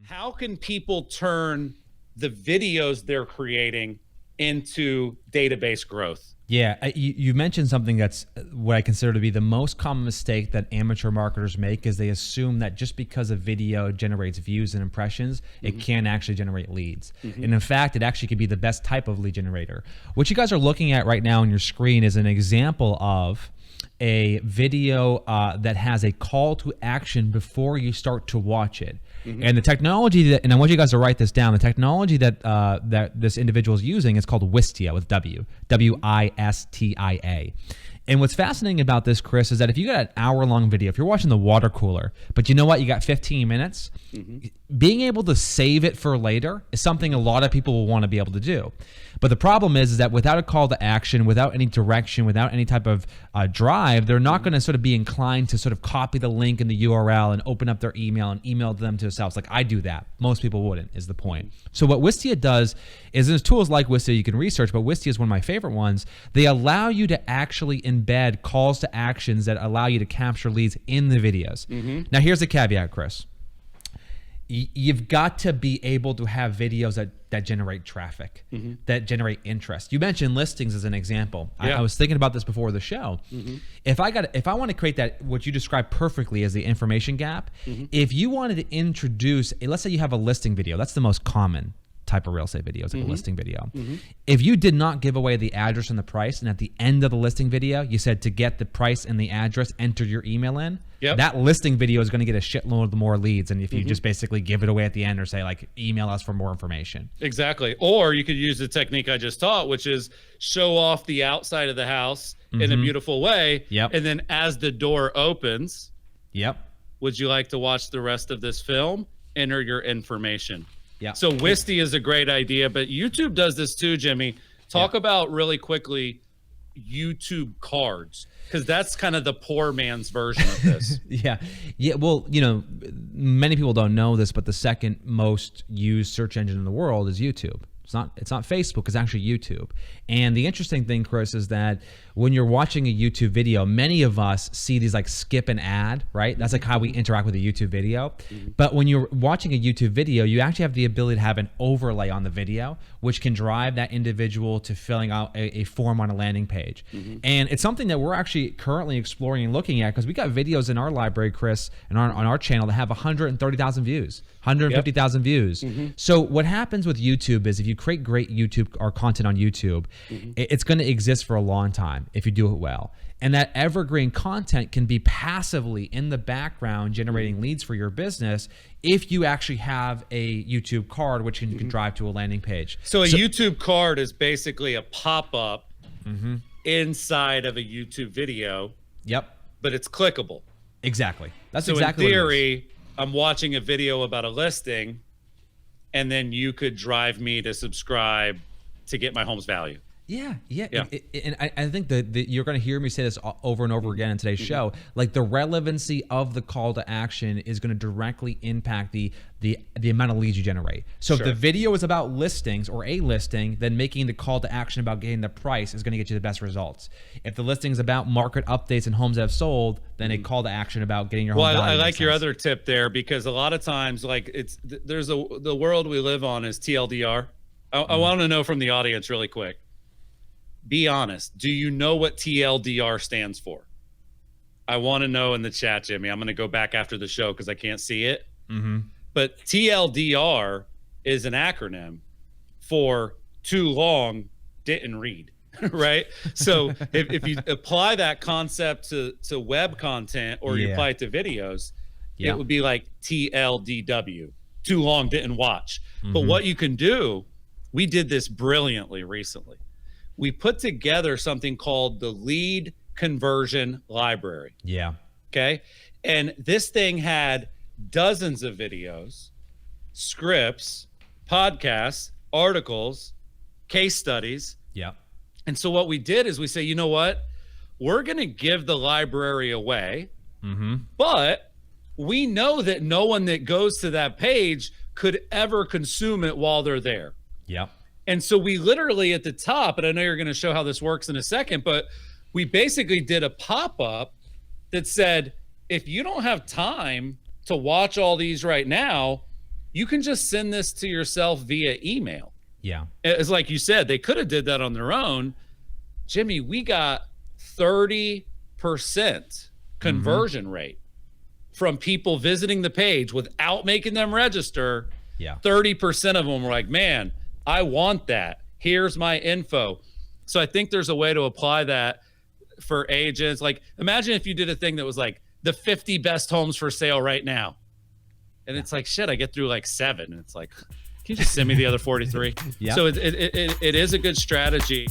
How can people turn the videos they're creating into database growth? Yeah, you mentioned something that's what I consider to be the most common mistake that amateur marketers make is they assume that just because a video generates views and impressions, it can actually generate leads. And in fact, it actually could be the best type of lead generator. What you guys are looking at right now on your screen is an example of a video that has a call to action before you start to watch it. And the technology that, and I want you guys to write this down, the technology that that this individual is using is called Wistia with W-I-S-T-I-A. And what's fascinating about this, Chris, is that if you got an hour-long video, if you're watching the water cooler, but you know what, you got 15 minutes, being able to save it for later is something a lot of people will want to be able to do. But the problem is that without a call to action, without any direction, without any type of drive, they're not going to sort of be inclined to sort of copy the link in the URL and open up their email and email them to themselves. Like I do that. Most people wouldn't, is the point. So what Wistia does is there's tools like Wistia you can research, but Wistia is one of my favorite ones. They allow you to actually embed calls to actions that allow you to capture leads in the videos. Now here's the caveat, Chris. You've got to be able to have videos that generate traffic, that generate interest. You mentioned listings as an example. I was thinking about this before the show. If I want to create that, what you described perfectly as the information gap, if you wanted to introduce, let's say you have a listing video, that's the most common type of real estate video, it's like a listing video. If you did not give away the address and the price, and at the end of the listing video, you said to get the price and the address, enter your email in, that listing video is going to get a shitload more leads than if you just basically give it away at the end or say like, email us for more information. Exactly. Or you could use the technique I just taught, which is show off the outside of the house in a beautiful way. And then as the door opens, would you like to watch the rest of this film? Enter your information. So Wistia is a great idea, but YouTube does this too, Jimmy. Talk about really quickly YouTube cards, because that's kind of the poor man's version of this. Well, you know, many people don't know this, but the second most used search engine in the world is YouTube. It's not Facebook, it's actually YouTube. And the interesting thing, Chris, is that when you're watching a YouTube video, many of us see these like skip an ad, right? That's like how we interact with a YouTube video. But when you're watching a YouTube video, you actually have the ability to have an overlay on the video, which can drive that individual to filling out a form on a landing page. And it's something that we're actually currently exploring and looking at, because we got videos in our library, Chris, and on our channel that have 130,000 views. 150,000 views. So what happens with YouTube is if you create great YouTube or content on YouTube, it's going to exist for a long time if you do it well. And that evergreen content can be passively in the background generating leads for your business if you actually have a YouTube card, which can drive to a landing page. So a YouTube card is basically a pop-up inside of a YouTube video. But it's clickable. Exactly. That's so exactly in theory, I'm watching a video about a listing, and then you could drive me to subscribe to get my home's value. And I think that you're going to hear me say this over and over again in today's show. Like the relevancy of the call to action is going to directly impact the amount of leads you generate. So if the video is about listings or a listing, then making the call to action about getting the price is going to get you the best results. If the listing is about market updates and homes that have sold, then a call to action about getting your home value. Well, I like your other tip there, because a lot of times, like the world we live on is TLDR. I want to know from the audience really quick. Be honest. Do you know what TLDR stands for? I want to know in the chat, Jimmy. I'm going to go back after the show because I can't see it. But TLDR is an acronym for too long, didn't read, right? So if you apply that concept to web content, or you apply it to videos, it would be like TLDW, too long, didn't watch. But what you can do, we did this brilliantly recently. We put together something called the Lead Conversion Library. Okay. And this thing had dozens of videos, scripts, podcasts, articles, case studies. And so what we did is we say, you know what? We're going to give the library away, but we know that no one that goes to that page could ever consume it while they're there. And so we literally at the top, and I know you're going to show how this works in a second, but we basically did a pop-up that said, if you don't have time to watch all these right now, you can just send this to yourself via email. Yeah. It's like you said, they could have did that on their own. Jimmy, we got 30% conversion rate from people visiting the page without making them register. Yeah. 30% of them were like, man, I want that. Here's my info. So I think there's a way to apply that for agents. Like, imagine if you did a thing that was like the 50 best homes for sale right now. And it's like, shit, I get through like 7. And it's like, can you just send me the other 43? Yeah. So it is a good strategy.